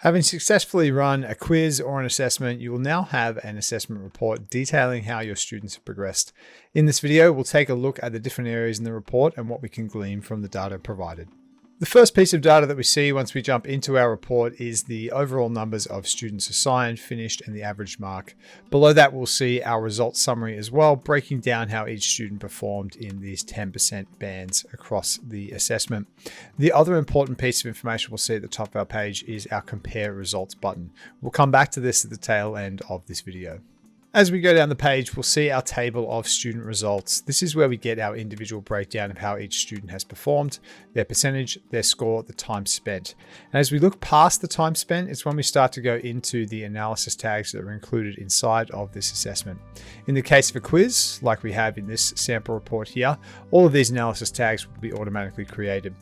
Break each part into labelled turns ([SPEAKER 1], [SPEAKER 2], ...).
[SPEAKER 1] Having successfully run a quiz or an assessment, you will now have an assessment report detailing how your students have progressed. In this video, we'll take a look at the different areas in the report and what we can glean from the data provided. The first piece of data that we see once we jump into our report is the overall numbers of students assigned, finished, and the average mark. Below that, we'll see our results summary as well, breaking down how each student performed in these 10% bands across the assessment. The other important piece of information we'll see at the top of our page is our compare results button. We'll come back to this at the tail end of this video. As we go down the page, we'll see our table of student results. This is where we get our individual breakdown of how each student has performed, their percentage, their score, the time spent. And as we look past the time spent, it's when we start to go into the analysis tags that are included inside of this assessment. In the case of a quiz, like we have in this sample report here, all of these analysis tags will be automatically created.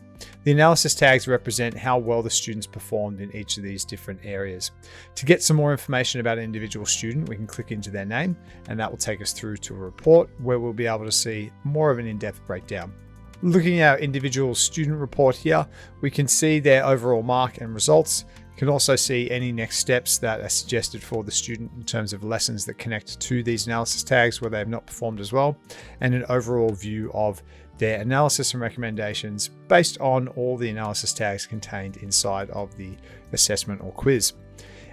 [SPEAKER 1] The analysis tags represent how well the students performed in each of these different areas. To get some more information about an individual student, we can click into their name, and that will take us through to a report where we'll be able to see more of an in-depth breakdown. Looking at our individual student report here, we can see their overall mark and results. You can also see any next steps that are suggested for the student in terms of lessons that connect to these analysis tags where they have not performed as well, and an overall view of their analysis and recommendations based on all the analysis tags contained inside of the assessment or quiz.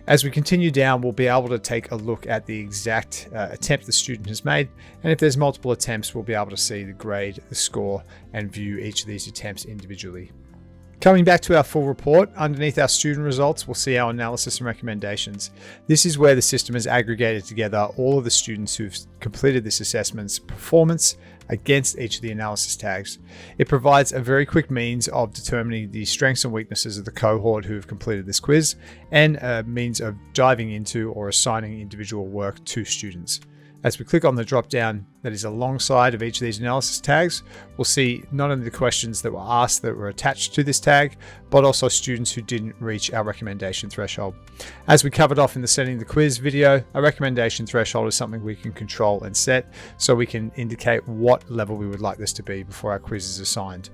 [SPEAKER 1] As we continue down, we'll be able to take a look at the exact attempt the student has made, and if there's multiple attempts, we'll be able to see the grade, the score, and view each of these attempts individually. Coming back to our full report, underneath our student results, we'll see our analysis and recommendations. This is where the system has aggregated together all of the students who've completed this assessment's performance against each of the analysis tags. It provides a very quick means of determining the strengths and weaknesses of the cohort who have completed this quiz, and a means of diving into or assigning individual work to students. As we click on the drop down that is alongside of each of these analysis tags, we'll see not only the questions that were asked that were attached to this tag, but also students who didn't reach our recommendation threshold. As we covered off in the setting the quiz video, a recommendation threshold is something we can control and set so we can indicate what level we would like this to be before our quiz is assigned.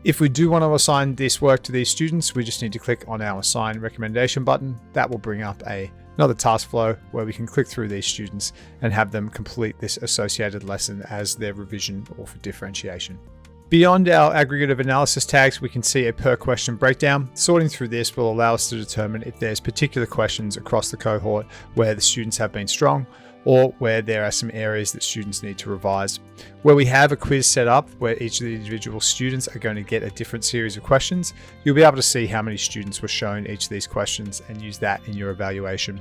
[SPEAKER 1] If we do want to assign this work to these students, we just need to click on our Assign Recommendation button. That will bring up another task flow where we can click through these students and have them complete this associated lesson as their revision or for differentiation. Beyond our aggregate of analysis tags, we can see a per question breakdown. Sorting through this will allow us to determine if there's particular questions across the cohort where the students have been strong, or where there are some areas that students need to revise. Where we have a quiz set up where each of the individual students are going to get a different series of questions, you'll be able to see how many students were shown each of these questions and use that in your evaluation.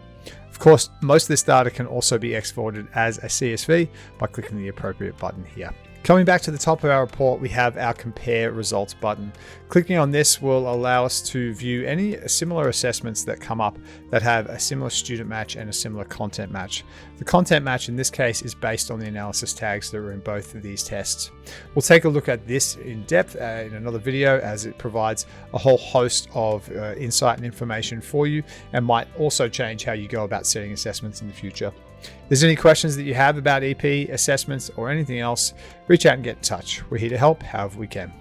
[SPEAKER 1] Of course, most of this data can also be exported as a CSV by clicking the appropriate button here. Coming back to the top of our report, we have our Compare Results button. Clicking on this will allow us to view any similar assessments that come up that have a similar student match and a similar content match. The content match in this case is based on the analysis tags that are in both of these tests. We'll take a look at this in depth in another video, as it provides a whole host of insight and information for you, and might also change how you go about setting assessments in the future. If there's any questions that you have about EP, assessments, or anything else, reach out and get in touch. We're here to help however we can.